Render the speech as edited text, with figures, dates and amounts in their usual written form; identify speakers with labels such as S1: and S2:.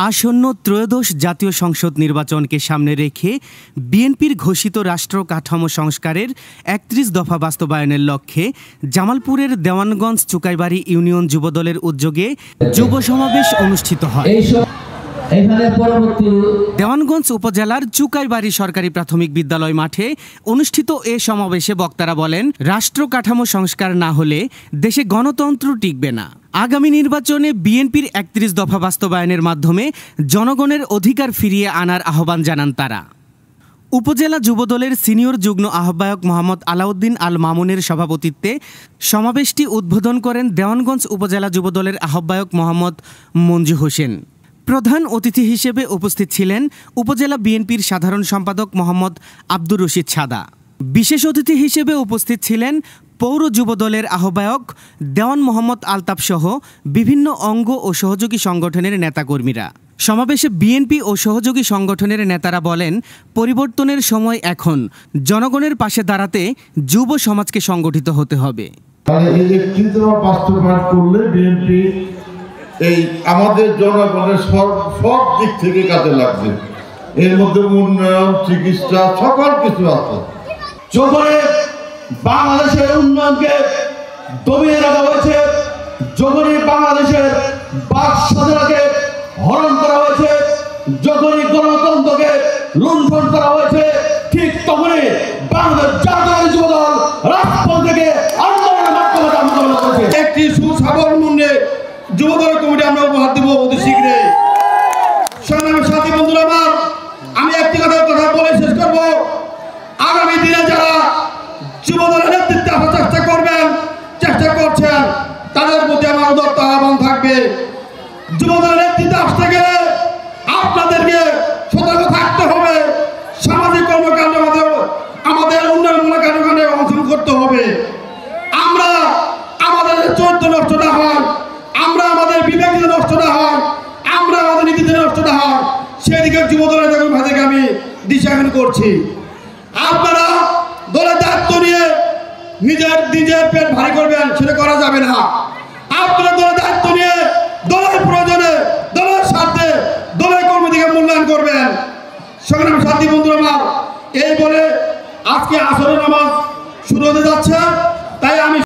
S1: আসন্ন ত্রয়োদশ জাতীয় সংসদ নির্বাচনকে সামনে রেখে বিএনপির ঘোষিত রাষ্ট্র কাঠামো সংস্কারের ৩১ দফা বাস্তবায়নের লক্ষ্যে জামালপুরের দেওয়ানগঞ্জ চুকাইবাড়ি ইউনিয়ন যুবদলের উদ্যোগে যুব সমাবেশ অনুষ্ঠিত হয়। দেওয়ানগঞ্জ উপজেলার চুকাইবাড়ি সরকারি প্রাথমিক বিদ্যালয় মাঠে অনুষ্ঠিত এ সমাবেশে বক্তারা বলেন, রাষ্ট্র কাঠামো সংস্কার না হলে দেশে গণতন্ত্র টিকবে না। আগামী নির্বাচনে বিএনপির ৩১ দফা বাস্তবায়নের মাধ্যমে জনগণের অধিকার ফিরিয়ে আনার আহ্বান জানান তারা। উপজেলা যুবদলের সিনিয়র যুগ্ম আহ্বায়ক মোহাম্মদ আলাউদ্দিন আল মামুনের সভাপতিত্বে সমাবেশটি উদ্বোধন করেন দেওয়ানগঞ্জ উপজেলা যুবদলের আহ্বায়ক মোহাম্মদ মঞ্জু হোসেন। প্রধান অতিথি হিসেবে উপস্থিত ছিলেন উপজেলা বিএনপির সাধারণ সম্পাদক মোহাম্মদ আব্দুর রশিদ সাদা। বিশেষ অতিথি হিসেবে উপস্থিত ছিলেন পৌর যুবদলের আহ্বায়ক দেওয়ান মোহাম্মদ আলতাফ সহ বিভিন্ন অঙ্গ ও সহযোগী সংগঠনের নেতাকর্মীরা। সমাবেশে বিএনপি ও সহযোগী সংগঠনের নেতারা বলেন, পরিবর্তনের সময় এখন, জনগণের পাশে দাঁড়াতে যুব সমাজকে সংগঠিত হতে হবে।
S2: এই আমাদের জনগণের সব দিক থেকে কাজে লাগবে। এর মধ্যে উন্নয়ন, চিকিৎসা, সকল কিছু আছে।
S3: যখন বাংলাদেশের উন্নয়নকে দমিয়ে রাখা হয়েছে, যখনই বাংলাদেশের বাক স্বাধীনতাকে হরণ করা হয়েছে, যখনই গণতন্ত্রকে লুণ্ঠন করা হয়েছে, ঠিক তখনই বাংলাদেশ জাতীয় যুবদল রাজপথ থেকে আন্দোলনের মাধ্যমে মোকাবিলা করেছে।
S4: একটি সুসাবর্ণে যুবদল কমিটি আমরা উপহার দেব অতি শীঘ্রই। সংগ্রামী সাথী বন্ধুরা আমার, আমি একটি কথা বলে শেষ করব। আগামী দিনে যারা যুবদলের নেতৃত্বে আসার চেষ্টা করছেন, তাদের প্রতি আমার উদাত্ত আহ্বান থাকবে। যুবদলের নেতৃত্বে আসতে গেলে আপনাদেরকে সতর্ক থাকতে হবে। সামাজিক কর্মকাণ্ডে আমাদের উন্নয়নমূলক কর্মকাণ্ডে অংশগ্রহণ করতে হবে। আমরা আমাদের চরিত্র নষ্ট না হয়, আমরা আমাদের বিবেক নষ্ট না হয়, আমরা আমাদের নীতিতে নষ্ট না হয়, সেদিকে যুবদলের ভাইদেরকে আমি দিশাহীন করছি। আপনারা দলের দায়িত্ব নিয়ে নিজের পেট ভারী করবেন, সেটা করা যাবে না। আপনারা দলের দায়িত্ব নিয়ে দলের প্রয়োজনে, দলের স্বার্থে, দলের কর্মীদেরকে মূল্যায়ন করবেন। সংগ্রামী সাথী বন্ধুরা আমার, এই বলে আজকে আসরের নামাজ শুরু হতে যাচ্ছে, তাই আমি